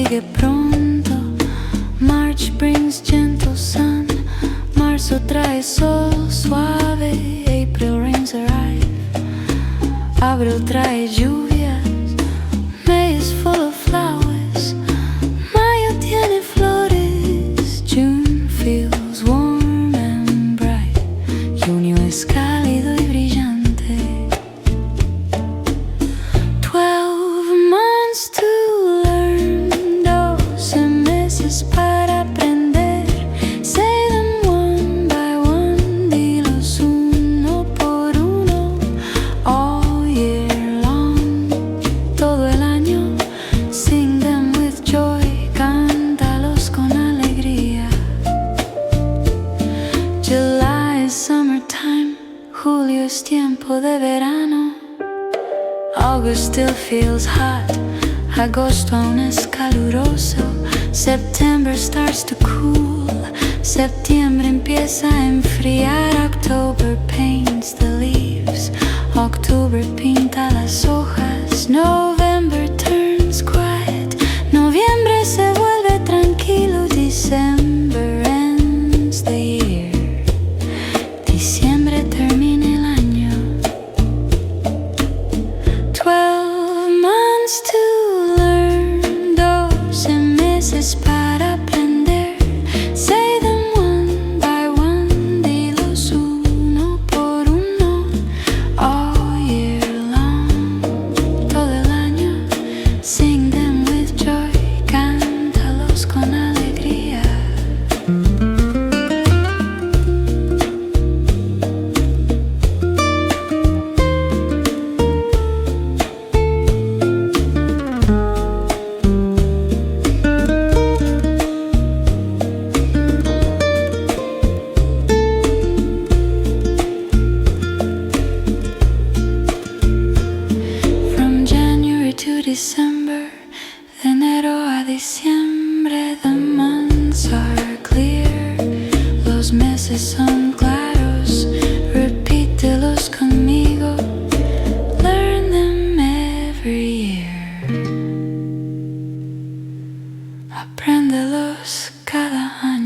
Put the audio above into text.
sigue pronto. March brings gentle sun. Marzo trae sol suave. April rains arrive. Abril trae lluvias. May is full of flowers. Mayo tiene flores. June feels warm and bright. Junio es cálido y brillante. 12 months to learn. 12 meses para aprender. Say them one by one. Dilos uno por uno. All year long. Todo el año. Sing them with joy. Cántalos con alegría. July is summertime. Julio es tiempo de verano. August still feels hot. Agosto aún es caluroso. September starts to cool. Septiembre empieza a enfriar. October paints the leaves. October pinta las hojas. November turns quiet. Noviembre se vuelve tranquilo. December ends the year. Diciembre termina el año. 12 months to learn. 12 meses para aprender. Say them one by one. Dilos uno por uno. All year long. Todo el año. Sing them with joy. Cántalos con alegría. From January to December, de enero a diciembre, the months are clear. Los meses son claros, repítelos conmigo. Learn them every year. Apréndelos cada año.